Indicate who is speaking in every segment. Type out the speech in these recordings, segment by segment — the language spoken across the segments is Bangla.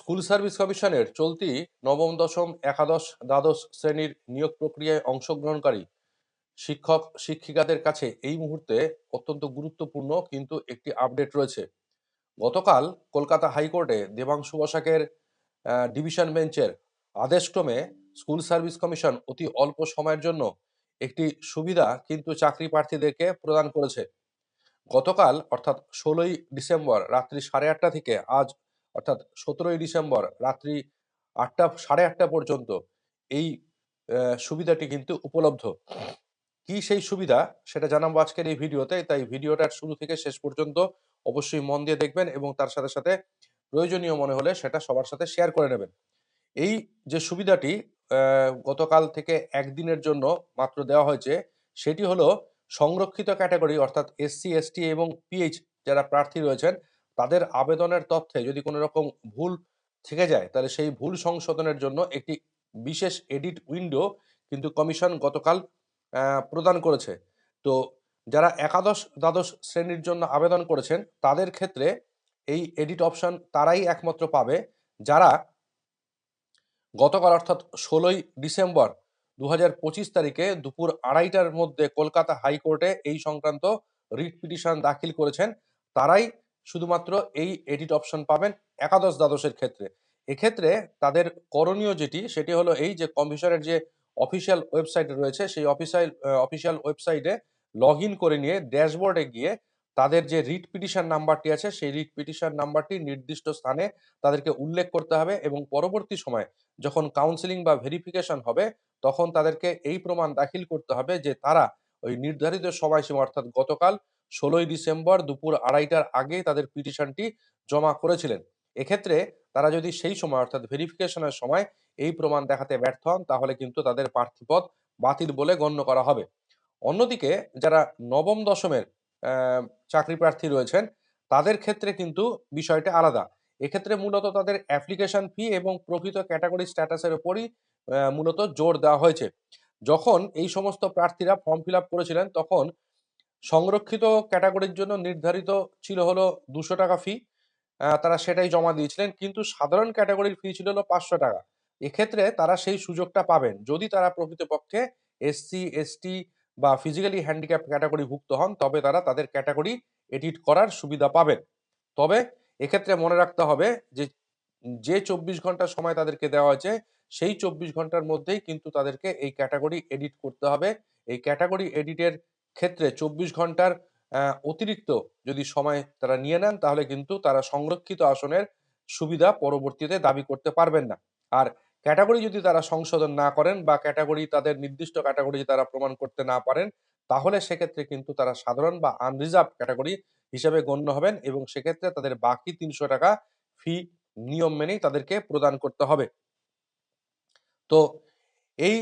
Speaker 1: স্কুল সার্ভিস কমিশনের চলতি নবম দশম একাদশ দ্বাদশ শ্রেণীর নিয়োগ প্রক্রিয়ায় অংশগ্রহণকারী শিক্ষক শিক্ষিকাদের কাছে এই মুহূর্তে অত্যন্ত গুরুত্বপূর্ণ কিন্তু একটি আপডেট রয়েছে। গতকাল কলকাতা হাইকোর্টে দেবাংশু বসাকের ডিভিশন বেঞ্চের আদেশক্রমে স্কুল সার্ভিস কমিশন অতি অল্প সময়ের জন্য একটি সুবিধা কিন্তু চাকরি প্রার্থীদেরকে প্রদান করেছে। গতকাল অর্থাৎ 16ই ডিসেম্বর রাত্রি 8:30 থেকে আজ অর্থাৎ 17ই ডিসেম্বর রাত্রি 8টা 8:30 পর্যন্ত এই সুবিধাটি কিন্তু উপলব্ধ। কি সেই সুবিধা সেটা জানাবো আজকের এই ভিডিওতে, তাই ভিডিওটার শুরু থেকে শেষ পর্যন্ত অবশ্যই মন দিয়ে দেখবেন এবং তার সাথে সাথে প্রয়োজনীয় মনে হলে সেটা সবার সাথে শেয়ার করে নেবেন। এই যে সুবিধাটি গতকাল থেকে একদিনের জন্য মাত্র দেওয়া হয়েছে, সেটি হলো সংরক্ষিত ক্যাটাগরি অর্থাৎ এসসি এসটি এবং পিএইচ যারা প্রার্থী রয়েছেন তাদের আবেদনের তথ্যে যদি কোনো রকম ভুল থেকে যায় তাহলে সেই ভুল সংশোধনের জন্য একটি বিশেষ এডিট উইন্ডো কিন্তু কমিশন গতকাল প্রদান করেছে। তো যারা একাদশ দ্বাদশ শ্রেণীর জন্য আবেদন করেছেন তাদের ক্ষেত্রে এই এডিট অপশন তারাই একমাত্র পাবে যারা গতকাল অর্থাৎ 16ই ডিসেম্বর 2025 তারিখে দুপুর 2:30টার মধ্যে কলকাতা হাইকোর্টে এই সংক্রান্ত রিট পিটিশন দাখিল করেছেন। তারাই শুধুমাত্র এই এডিট অপশন পাবেন একাদশ দ্বাদশের ক্ষেত্রে। এক্ষেত্রে তাদের করণীয় যেটি সেটি হলো এই যে কমিশনের যে অফিসিয়াল ওয়েবসাইট রয়েছে সেই অফিসিয়াল ওয়েবসাইটে লগ ইন করে নিয়ে ড্যাশবোর্ডে গিয়ে তাদের যে রিট পিটিশন নাম্বারটি আছে সেই রিট পিটিশন নাম্বারটি নির্দিষ্ট স্থানে তাদেরকে উল্লেখ করতে হবে এবং পরবর্তী সময়ে যখন কাউন্সেলিং বা ভেরিফিকেশন হবে তখন তাদেরকে এই প্রমাণ দাখিল করতে হবে যে তারা ওই নির্ধারিত সময়সীমা অর্থাৎ গতকাল 16ই ডিসেম্বর দুপুর 2:30টার আগে তাদের পিটিশনটি জমা করেছিলেন। এক্ষেত্রে তারা যদি সেই সময় অর্থাৎ ভেরিফিকেশনের সময় এই প্রমাণ দেখাতে ব্যর্থ হন তাহলে কিন্তু তাদের প্রার্থীপদ বাতিল বলে গণ্য করা হবে। অন্যদিকে যারা নবম দশমের আহ, চাকরি প্রার্থী রয়েছেন তাদের ক্ষেত্রে কিন্তু বিষয়টা আলাদা। এক্ষেত্রে মূলত তাদের অ্যাপ্লিকেশন ফি এবং প্রকৃত ক্যাটাগরি স্ট্যাটাসের উপরই মূলত জোর দেওয়া হয়েছে। যখন এই সমস্ত প্রার্থীরা ফর্ম ফিল আপ করেছিলেন তখন সংরক্ষিত ক্যাটাগরির জন্য নির্ধারিত ছিল হলো 200 টাকা ফি। তারা সেটাই জমা দিয়েছিলেন, কিন্তু সাধারণ ক্যাটাগরির ফি ছিল হলো 500 টাকা। এক্ষেত্রে তারা সেই সুযোগটা পাবেন যদি তারা প্রকৃতপক্ষে এসসি এসটি বা ফিজিক্যালি হ্যান্ডিক্যাপ ক্যাটাগরি ভুক্ত হন, তবে তারা তাদের ক্যাটাগরি এডিট করার সুবিধা পাবেন। তবে এক্ষেত্রে মনে রাখতে হবে যে 24 ঘন্টা সময় তাদেরকে দেওয়া হয়েছে সেই 24 ঘন্টার মধ্যেই কিন্তু তাদেরকে এই ক্যাটাগরি এডিট করতে হবে। এই ক্যাটাগরি এডিটের ক্ষেত্রে 24 ঘন্টার অতিরিক্ত যদি সময় তারা নিয়ে নেন তাহলে কিন্তু তারা সংরক্ষিত আসনের সুবিধা পরবর্তীতে দাবি করতে পারবেন না। আর ক্যাটাগরি যদি তারা সংশোধন না করেন বা ক্যাটাগরি তাদের নির্দিষ্ট ক্যাটাগরি তারা প্রমাণ করতে না পারেন তাহলে সেক্ষেত্রে কিন্তু তারা সাধারণ বা আনরিজার্ভ ক্যাটাগরি হিসেবে গণ্য হবেন এবং সেক্ষেত্রে তাদের বাকি 300 টাকা ফি নিয়ম মেনেই তাদেরকে প্রদান করতে হবে। তো এই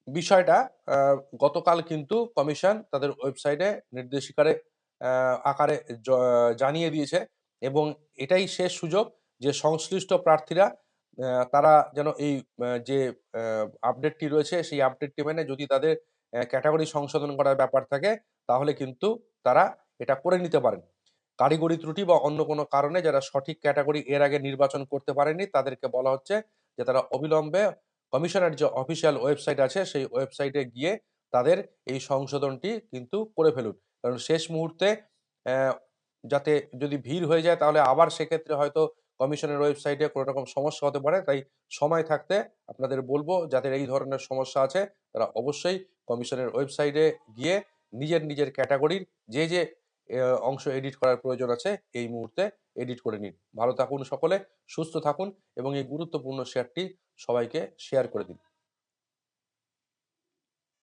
Speaker 1: বিষয়টা গতকাল কিন্তু কমিশন তাদের ওয়েবসাইটে নির্দেশিকারে আকারে জানিয়ে দিয়েছে এবং এটাই শেষ সুযোগ যে সংশ্লিষ্ট প্রার্থীরা তারা যেন এই যে আপডেটটি রয়েছে সেই আপডেটটি মেনে যদি তাদের ক্যাটাগরি সংশোধন করার ব্যাপার থাকে তাহলে কিন্তু তারা এটা করে নিতে পারেন। কারিগরি ত্রুটি বা অন্য কোনো কারণে যারা সঠিক ক্যাটাগরি এর আগে নির্বাচন করতে পারেনি তাদেরকে বলা হচ্ছে যে তারা অবিলম্বে কমিশনের যে অফিসিয়াল ওয়েবসাইট আছে সেই ওয়েবসাইটে গিয়ে তাদের এই সংশোধনটি কিন্তু করে ফেলুন। কারণ শেষ মুহূর্তে আহ, যাতে যদি ভিড় হয়ে যায় তাহলে আবার সেক্ষেত্রে হয়তো কমিশনের ওয়েবসাইটে কোনো রকম সমস্যা হতে পারে। তাই সময় থাকতে আপনাদের বলবো যাদের এই ধরনের সমস্যা আছে তারা অবশ্যই কমিশনের ওয়েবসাইটে গিয়ে নিজের নিজের ক্যাটাগরির যে যে অংশ এডিট করার প্রয়োজন আছে এই মুহূর্তে এডিট করে নিন। ভালো থাকুন সকলে, সুস্থ থাকুন এবং এই গুরুত্বপূর্ণ শেয়ারটি সবাইকে শেয়ার করে দিন।